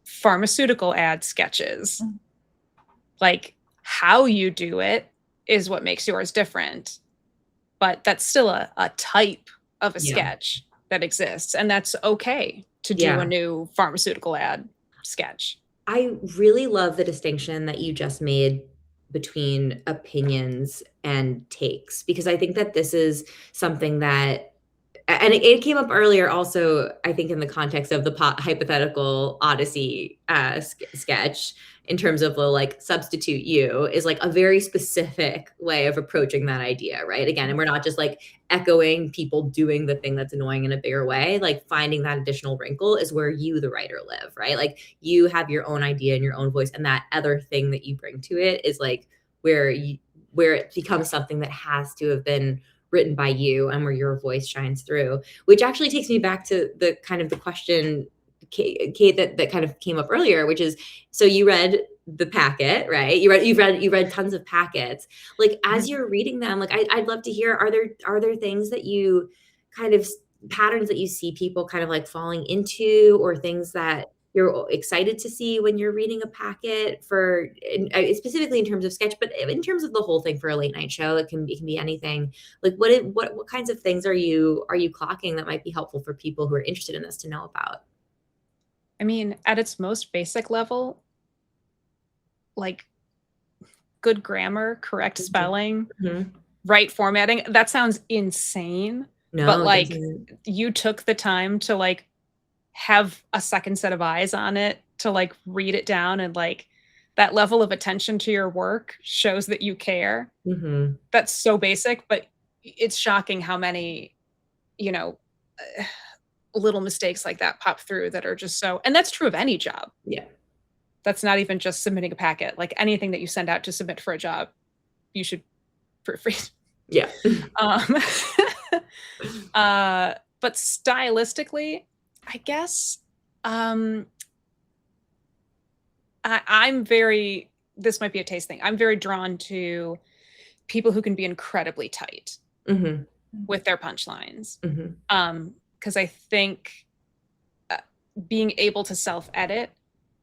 pharmaceutical ad sketches. Like how you do it is what makes yours different. But that's still a type of a sketch that exists. And that's okay to do a new pharmaceutical ad sketch. I really love the distinction that you just made between opinions and takes, because I think that this is something that, and it came up earlier also, I think in the context of the hypothetical Odyssey sketch, in terms of the like substitute you is like a very specific way of approaching that idea, right? Again, and we're not just like echoing people doing the thing that's annoying in a bigger way. Like finding that additional wrinkle is where you, the writer, live, right? Like you have your own idea and your own voice, and that other thing that you bring to it is like where it becomes something that has to have been written by you and where your voice shines through. Which actually takes me back to the kind of the question, Kate, that kind of came up earlier, which is, so you read the packet, right? You read tons of packets. Like as you're reading them, like I'd love to hear, are there things that you kind of patterns that you see people kind of like falling into, or things that you're excited to see when you're reading a packet for, specifically in terms of sketch, but in terms of the whole thing for a late night show, it can be anything. Like what kinds of things are you clocking that might be helpful for people who are interested in this to know about? I mean, at its most basic level, like good grammar, correct spelling, right formatting. That sounds insane. No, but like you took the time to like have a second set of eyes on it, to like read it down, and like that level of attention to your work shows that you care. That's so basic, but it's shocking how many, little mistakes like that pop through that are just so, and that's true of any job. Yeah. That's not even just submitting a packet. Like anything that you send out to submit for a job, you should proofread. Yeah. But stylistically, I guess, I'm very, this might be a taste thing. I'm very drawn to people who can be incredibly tight with their punchlines. Because I think being able to self-edit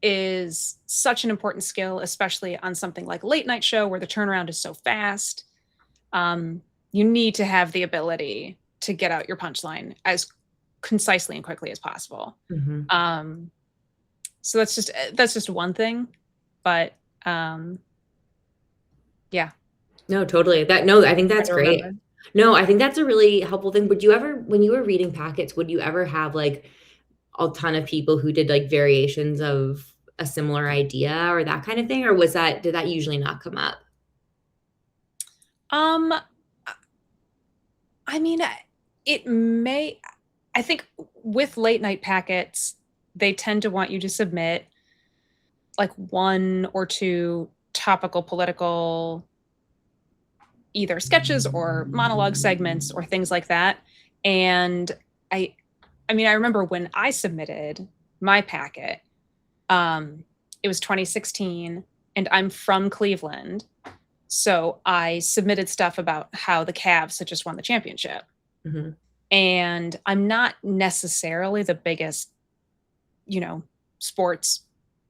is such an important skill, especially on something like a late night show where the turnaround is so fast. You need to have the ability to get out your punchline as concisely and quickly as possible. So that's just one thing, but yeah. No, totally. I think that's great. Remember. No, I think that's a really helpful thing. Would you ever, when you were reading packets, would you ever have like a ton of people who did like variations of a similar idea or that kind of thing? Or did that usually not come up? I mean, I think with late night packets, they tend to want you to submit like one or two topical political either sketches or monologue segments or things like that. And I remember when I submitted my packet, it was 2016 and I'm from Cleveland. So I submitted stuff about how the Cavs had just won the championship. And I'm not necessarily the biggest, sports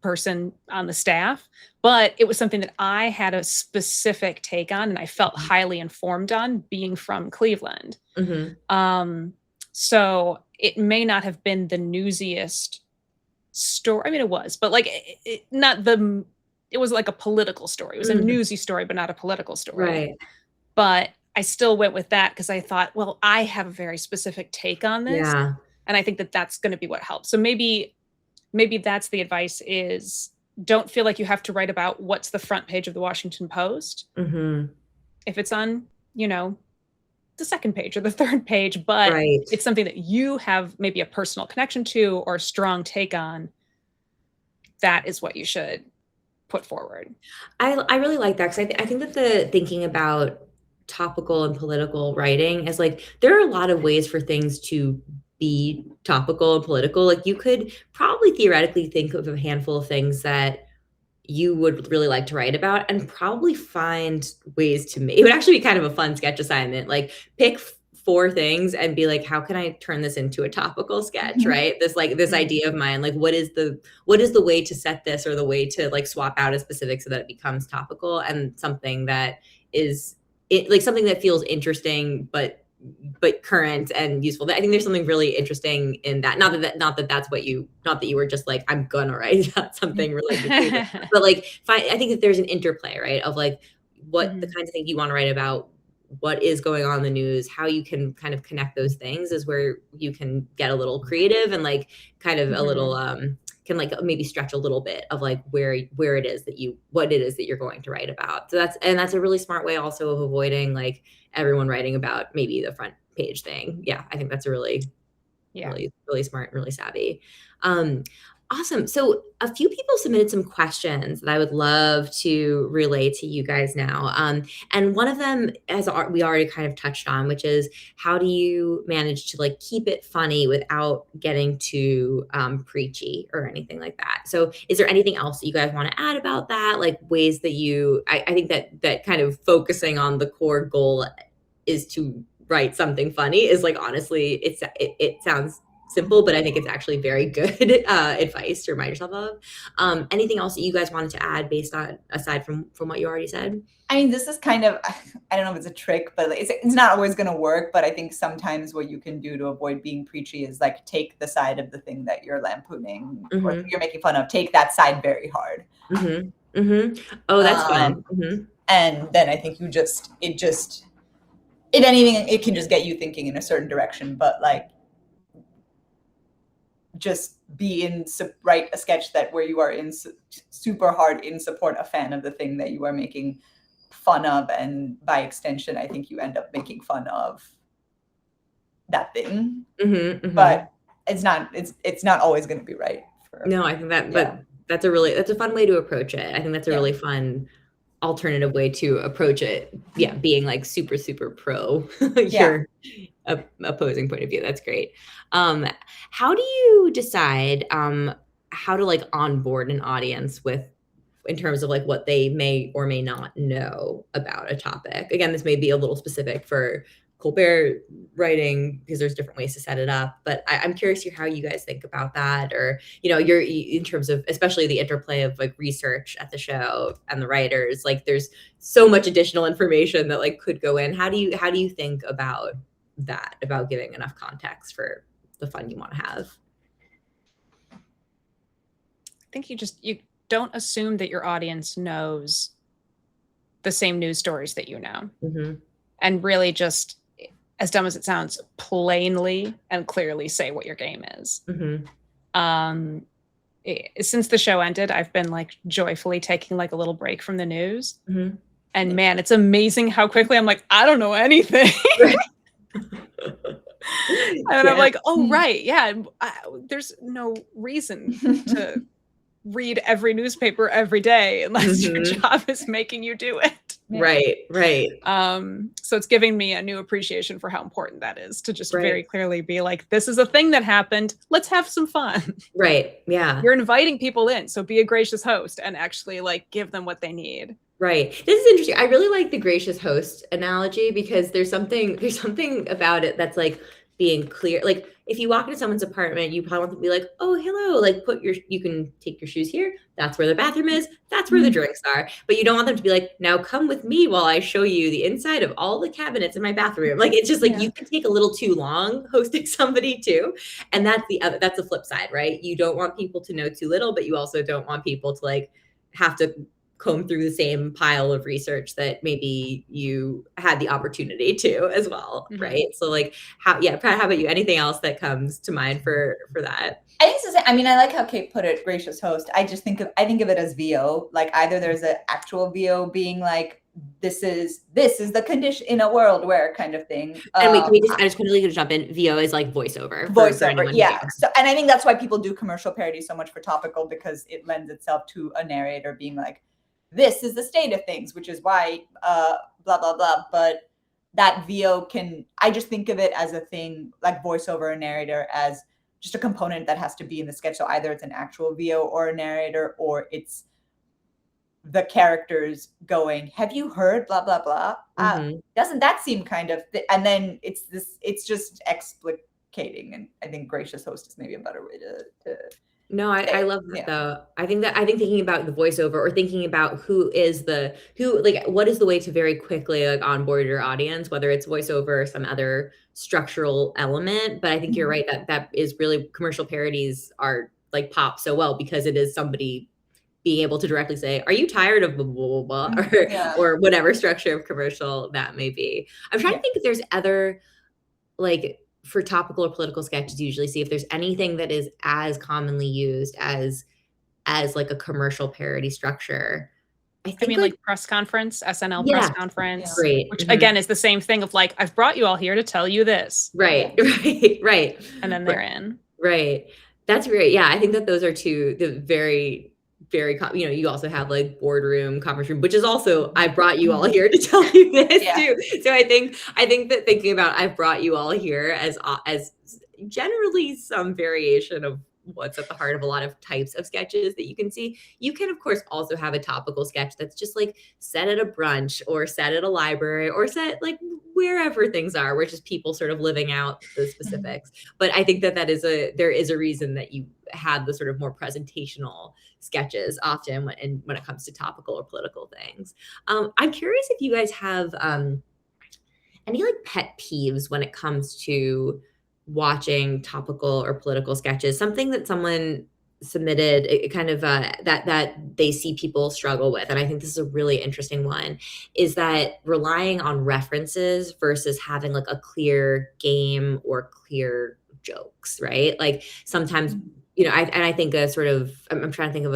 person on the staff, but it was something that I had a specific take on and I felt highly informed on, being from Cleveland. So it may not have been the newsiest story. I mean, it was, but like it was like a political story. It was a newsy story, but not a political story. Right. But I still went with that because I thought, well, I have a very specific take on this. Yeah. And I think that that's going to be what helps. So maybe that's the advice, is don't feel like you have to write about what's the front page of the Washington Post. If it's on, the second page or the third page, but Right. it's something that you have maybe a personal connection to or a strong take on. That is what you should put forward. I really like that, because I think that the thinking about topical and political writing is like, there are a lot of ways for things to be topical and political. Like, you could probably theoretically think of a handful of things that you would really like to write about, and probably find ways to make it. Would actually be kind of a fun sketch assignment. Like, pick 4 things and be like, how can I turn this into a topical sketch, right? This idea of mine, like, what is the way to set this, or the way to like swap out a specific so that it becomes topical, and something that is like something that feels interesting but current and useful. I think there's something really interesting in that. Not that you were just like, I'm gonna write about something related, but like, I think that there's an interplay, right, of like what the kinds of things you want to write about, what is going on in the news, how you can kind of connect those things, is where you can get a little creative, and like kind of a little can like maybe stretch a little bit of like what it is that you're going to write about. So that's a really smart way also of avoiding like everyone writing about maybe the front page thing. Yeah, I think that's a really really smart and really savvy. Awesome. So a few people submitted some questions that I would love to relay to you guys now. And one of them, as we already kind of touched on, which is, how do you manage to like keep it funny without getting too preachy or anything like that? So is there anything else that you guys want to add about that? Like ways that I think that kind of focusing on the core goal is to write something funny is like, honestly, it sounds simple, but I think it's actually very good advice to remind yourself of. Anything else that you guys wanted to add aside from what you already said? I mean, this is kind of, I don't know if it's a trick, but it's not always going to work. But I think sometimes what you can do to avoid being preachy is like take the side of the thing that you're lampooning or you're making fun of. Take that side very hard. Oh, that's fun. And then I think it can just get you thinking in a certain direction. But like, just write a sketch where you are in super hard in support, a fan of the thing that you are making fun of, and by extension, I think you end up making fun of that thing. But it's not always going to be right. No, I think but that's a fun way to approach it. I think that's a really fun alternative way to approach it. Yeah, being like super, super pro your opposing point of view. That's great. How do you decide how to like onboard an audience in terms of like what they may or may not know about a topic? Again, this may be a little specific for Colbert writing, because there's different ways to set it up, but I'm curious to hear how you guys think about that, or you're in terms of especially the interplay of like research at the show and the writers. Like, there's so much additional information that like could go in. How do you think about that, about giving enough context for the fun you want to have? I think you don't assume that your audience knows the same news stories that you know, and really just, as dumb as it sounds, plainly and clearly say what your game is. Since the show ended, I've been like joyfully taking like a little break from the news, and man, it's amazing how quickly I'm like, I don't know anything. And I'm like, oh right, there's no reason to read every newspaper every day unless your job is making you do it. Right. So it's giving me a new appreciation for how important that is, to just very clearly be like, this is a thing that happened. Let's have some fun. Right. Yeah. You're inviting people in, so be a gracious host and actually like give them what they need. Right. This is interesting. I really like the gracious host analogy, because there's something about it that's like being clear. Like, if you walk into someone's apartment, you probably want them to be like, oh, hello, like you can take your shoes here. That's where the bathroom is. That's where the drinks are. But you don't want them to be like, now come with me while I show you the inside of all the cabinets in my bathroom. Like, it's just like, you can take a little too long hosting somebody too. And that's the flip side, right? You don't want people to know too little, but you also don't want people to like have to comb through the same pile of research that maybe you had the opportunity to as well, right? So like, how about you? Anything else that comes to mind for that? I think it's I like how Kate put it, gracious host. I think of it as VO. Like, either there's an actual VO being like, this is the condition in a world where kind of thing. And wait, I just quickly gonna jump in. VO is like voiceover. For Voiceover, yeah. So, and I think that's why people do commercial parody so much for Topical, because it lends itself to a narrator being like, this is the state of things, which is why blah, blah, blah. But that VO I just think of it as a thing, like voiceover and narrator, as just a component that has to be in the sketch. So either it's an actual VO or a narrator, or it's the characters going, have you heard blah, blah, blah? Doesn't that seem kind of, and then it's just explicating. And I think gracious host is maybe a better way to No, I love that though. I think thinking about the voiceover, or thinking about what is the way to very quickly like onboard your audience, whether it's voiceover or some other structural element. But I think you're right that is really, commercial parodies are like pop so well because it is somebody being able to directly say, are you tired of blah, blah, blah, blah, or whatever structure of commercial that may be. I'm trying to think if there's other, like, for topical or political sketches, usually see if there's anything that is as commonly used as like a commercial parody structure. I mean, like press conference, SNL press conference, right. Which again is the same thing of like, I've brought you all here to tell you this. Right. And then they're in. Right. That's great. Yeah, I think that those are two the very, very, you also have like boardroom, conference room, which is also, I brought you all here to tell you this too. So I think that thinking about I've brought you all here as generally some variation of what's at the heart of a lot of types of sketches that you can see. You can, of course, also have a topical sketch that's just like set at a brunch or set at a library or set like wherever things are, where just people sort of living out the specifics. But I think that there is a reason that you have the sort of more presentational sketches often when it comes to topical or political things. I'm curious if you guys have any like pet peeves when it comes to watching topical or political sketches, something that someone submitted, it kind of that they see people struggle with. And I think this is a really interesting one, is that relying on references versus having like a clear game or clear jokes, right? Like sometimes, I think a sort of, I'm trying to think of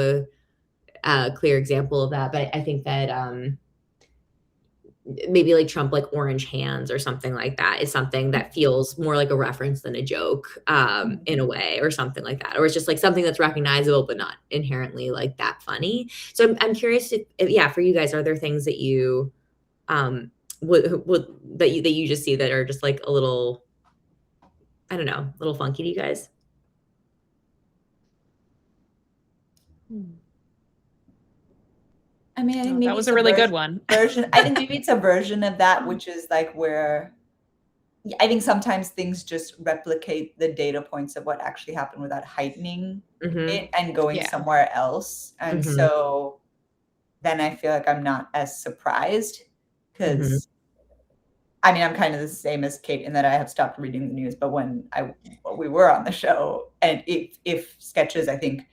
a clear example of that, but I think that maybe like Trump, like orange hands or something like that is something that feels more like a reference than a joke in a way, or something like that. Or it's just like something that's recognizable, but not inherently like that funny. So I'm curious if for you guys, are there things that you that you just see that are just like a little, I don't know, a little funky to you guys? I mean, I think maybe that was a really good one. I think maybe it's a version of that, which is like where I think sometimes things just replicate the data points of what actually happened without heightening it and going somewhere else. And so then I feel like I'm not as surprised, because I mean, I'm kind of the same as Kate in that I have stopped reading the news. But when we were on the show, and if sketches, I think,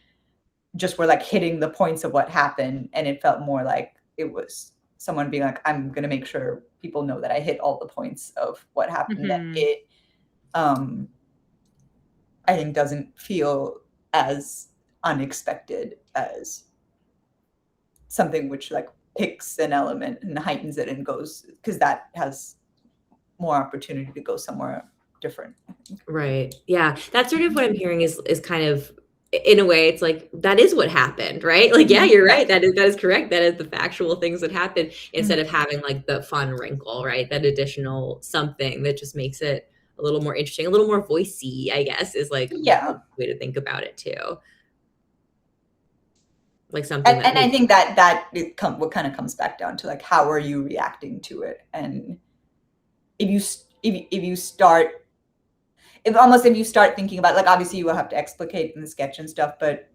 just were like hitting the points of what happened, and it felt more like it was someone being like, I'm going to make sure people know that I hit all the points of what happened. That it, I think, doesn't feel as unexpected as something which like picks an element and heightens it and goes, because that has more opportunity to go somewhere different. Right. Yeah. That's sort of what I'm hearing is kind of, in a way, it's like, that is what happened, right? Like, yeah, you're right. That is correct. That is the factual things that happened, instead of having like the fun wrinkle, right? That additional something that just makes it a little more interesting, a little more voicey, I guess, is like a way to think about it too. Like something. And I think that what kind of comes back down to like, how are you reacting to it? And if you start thinking about, like, obviously you will have to explicate in the sketch and stuff, but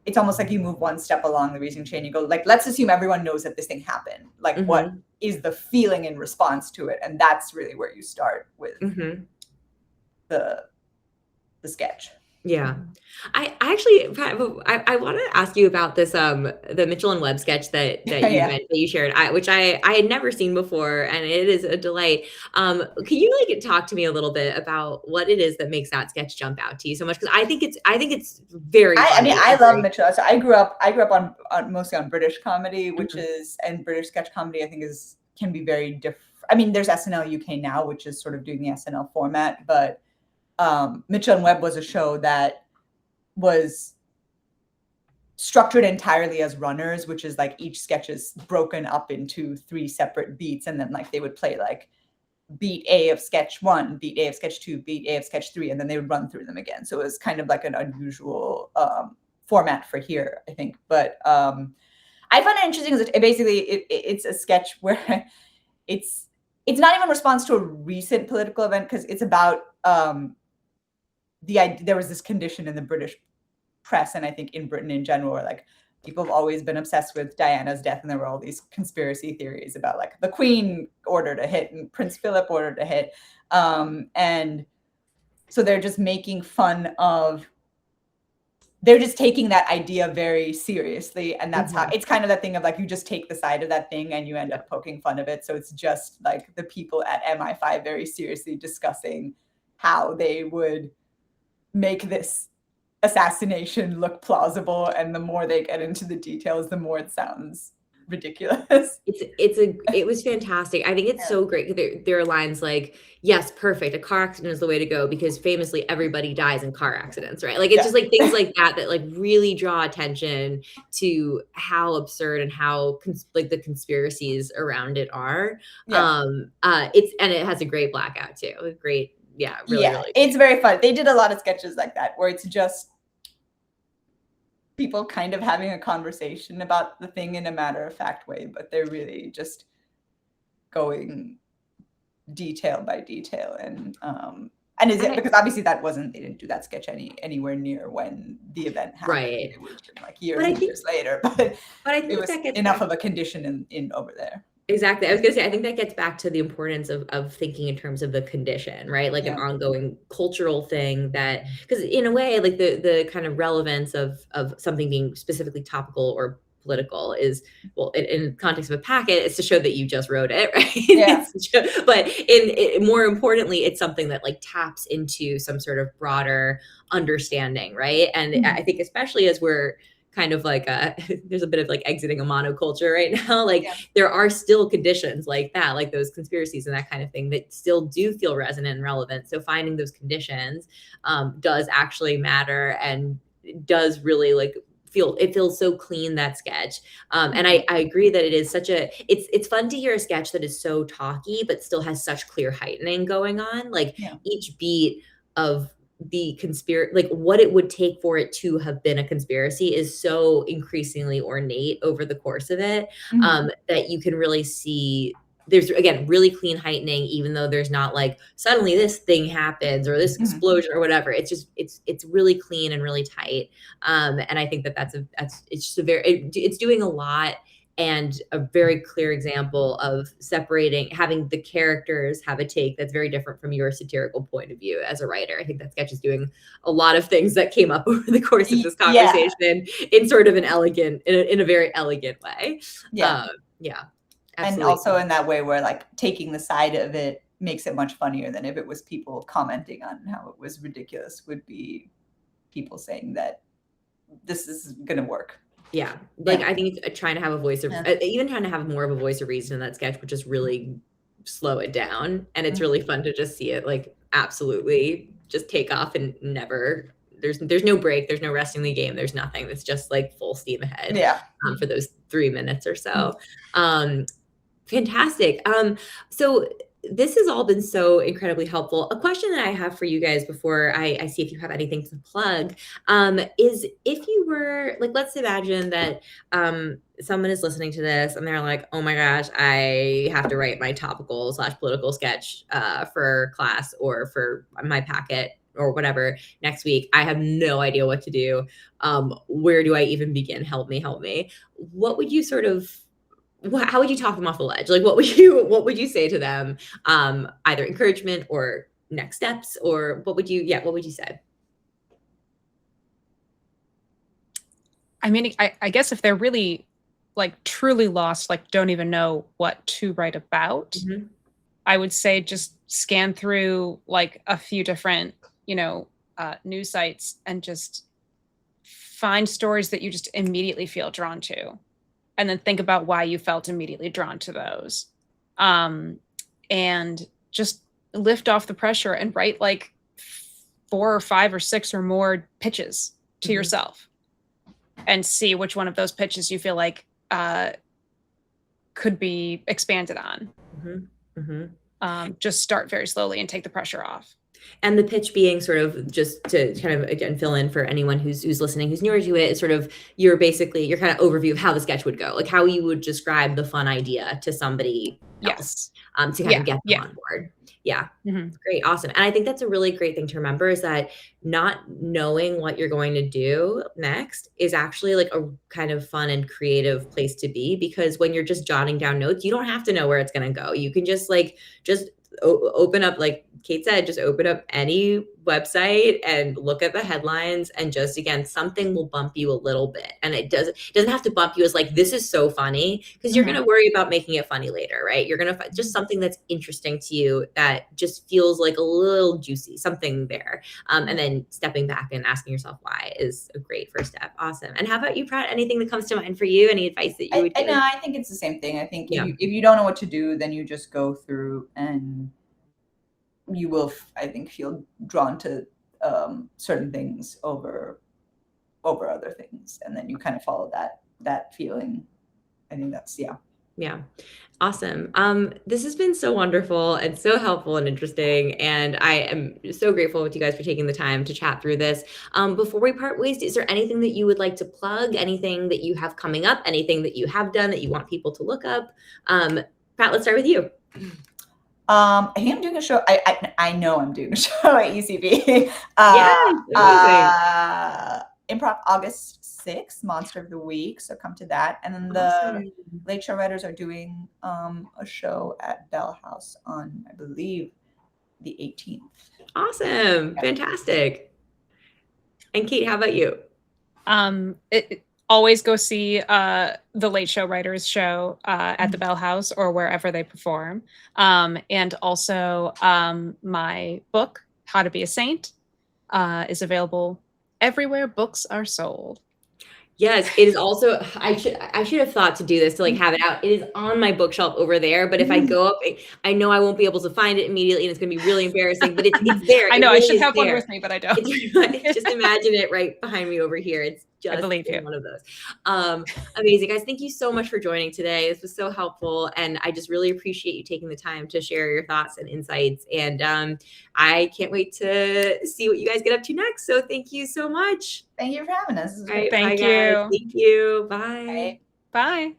it's almost like you move one step along the reasoning chain. You go like, let's assume everyone knows that this thing happened. Like, what is the feeling in response to it? And that's really where you start with the sketch. Yeah. I actually I want to ask you about this the Mitchell and Webb sketch that you Yeah. meant that you shared, which I had never seen before, and it is a delight. Can you like talk to me a little bit about what it is that makes that sketch jump out to you so much? Because I think it's very I mean, funny I and love very Mitchell. So I grew up on mostly on British comedy, which Mhm. is, and British sketch comedy, I think can be very different. I mean, there's SNL UK now, which is sort of doing the SNL format, but Mitchell and Webb was a show that was structured entirely as runners, which is like each sketch is broken up into 3 separate beats, and then like they would play like beat A of sketch 1, beat A of sketch 2, beat A of sketch 3, and then they would run through them again. So it was kind of like an unusual format for here, I think. But I find it interesting because it's a sketch where it's not even a response to a recent political event, because it's about there was this condition in the British press, and I think in Britain in general, where like people have always been obsessed with Diana's death, and there were all these conspiracy theories about like the Queen ordered a hit and Prince Philip ordered a hit, and so they're just making fun of. They're just taking that idea very seriously, and that's how it's kind of that thing of like you just take the side of that thing and you end up poking fun of it. So it's just like the people at MI5 very seriously discussing how they would make this assassination look plausible, and the more they get into the details, the more it sounds ridiculous. It was fantastic. I think it's so great. There are lines like, yes, perfect. A car accident is the way to go because famously everybody dies in car accidents, right? Like it's just like things like that like really draw attention to how absurd and how like the conspiracies around it are. It has a great blackout too. A great, really. It's very fun. They did a lot of sketches like that where it's just people kind of having a conversation about the thing in a matter-of-fact way, but they're really just going detail by detail. And is it because obviously they didn't do that sketch anywhere near when the event happened. Right. It was like years later, but I think it was enough of a condition in over there. Exactly. I was going to say, I think that gets back to the importance of thinking in terms of the condition, right? Like an ongoing cultural thing that, because in a way, like the kind of relevance of something being specifically topical or political is, well, in the context of a packet, it's to show that you just wrote it, right? Yeah. But more importantly, it's something that like taps into some sort of broader understanding, right? And I think especially as we're kind of like there's a bit of like exiting a monoculture right now. Like there are still conditions like that, like those conspiracies and that kind of thing that still do feel resonant and relevant. So finding those conditions does actually matter and does really like it feels so clean, that sketch. And I agree that it is it's fun to hear a sketch that is so talky, but still has such clear heightening going on. Like each beat of the conspiracy, like what it would take for it to have been a conspiracy is so increasingly ornate over the course of it, that you can really see there's, again, really clean heightening, even though there's not like suddenly this thing happens or this explosion or whatever. It's just, it's really clean and really tight. And I think it's just it's doing a lot. And a very clear example of having the characters have a take that's very different from your satirical point of view as a writer. I think that sketch is doing a lot of things that came up over the course of this conversation in sort of in a very elegant way. Absolutely. And also in that way where like taking the side of it makes it much funnier than if it was people commenting on how it was ridiculous, would be people saying that this is going to work. Yeah. I think it's trying to have a voice of, even trying to have more of a voice of reason in that sketch, would just really slow it down. And it's really fun to just see it like absolutely just take off and never, there's no break. There's no resting the game. There's nothing. It's just like full steam ahead for those 3 minutes or so. Fantastic. So this has all been so incredibly helpful. A question that I have for you guys before I see if you have anything to plug, is if you were like, let's imagine that someone is listening to this and they're like, oh my gosh, I have to write my topical / political sketch for class or for my packet or whatever next week. I have no idea what to do. Where do I even begin? Help me. What would you how would you talk them off the ledge? Like, what would you say to them? Either encouragement or next steps, or what would you say? I mean, I guess if they're really like truly lost, like don't even know what to write about, Mhm. I would say just scan through like a few different, news sites and just find stories that you just immediately feel drawn to, and then think about why you felt immediately drawn to those. Um, and just lift off the pressure and write like 4 or 5 or 6 or more pitches to Mhm. yourself and see which one of those pitches you feel like could be expanded on. Mhm. Mhm. Just start very slowly and take the pressure off. And the pitch being sort of, just to kind of again fill in for anyone who's listening, who's newer to it, is sort of your kind of overview of how the sketch would go, like how you would describe the fun idea to somebody else, Yes. to kind of get them Yeah. on board. Yeah. Mhm. Great. Awesome. And I think that's a really great thing to remember, is that not knowing what you're going to do next is actually like a kind of fun and creative place to be, because when you're just jotting down notes, you don't have to know where it's going to go. You can just open up, like Kate said, just open up any website and look at the headlines, and just, again, something will bump you a little bit. And it doesn't have to bump you as like, this is so funny, because you're Mhm. going to worry about making it funny later, right? You're going to just something that's interesting to you, that just feels like a little juicy, something there. And then stepping back and asking yourself why is a great first step. Awesome. And how about you, Pratt? Anything that comes to mind for you? Any advice that you would I give? know. I think it's the same thing. I think Yeah. if you don't know what to do, then you just go through, and you will, I think, feel drawn to certain things over other things, and then you kind of follow that feeling. I think that's Yeah. Awesome. This has been so wonderful and so helpful and interesting. And I am so grateful with you guys for taking the time to chat through this. Before we part ways, is there anything that you would like to plug? Anything that you have coming up? Anything that you have done that you want people to look up? Pat, let's start with you. I think I'm doing a show. I know I'm doing a show at UCB. Yes, amazing. Improv August 6th, Monster of the Week. So come to that. And then the Awesome. Late Show Writers are doing a show at Bell House on, I believe, the 18th. Awesome. Yeah. Fantastic. And Kate, how about you? Always go see the Late Show Writers show at the Bell House or wherever they perform. And also my book, How to Be a Saint, is available everywhere books are sold. Yes, it is also, I should have thought to do this, to like have it out. It is on my bookshelf over there, but if I go up, I know I won't be able to find it immediately, and it's going to be really embarrassing, but it's there. I know, really I should have there. one with me, but I don't. Just imagine it right behind me over here. It's just I believe you. one of those. Amazing, guys. Thank you so much for joining today. This was so helpful, and I just really appreciate you taking the time to share your thoughts and insights. And I can't wait to see what you guys get up to next. So thank you so much. Thank you for having us. All right, Thank bye, you. guys. Thank you. Bye. Bye. Bye.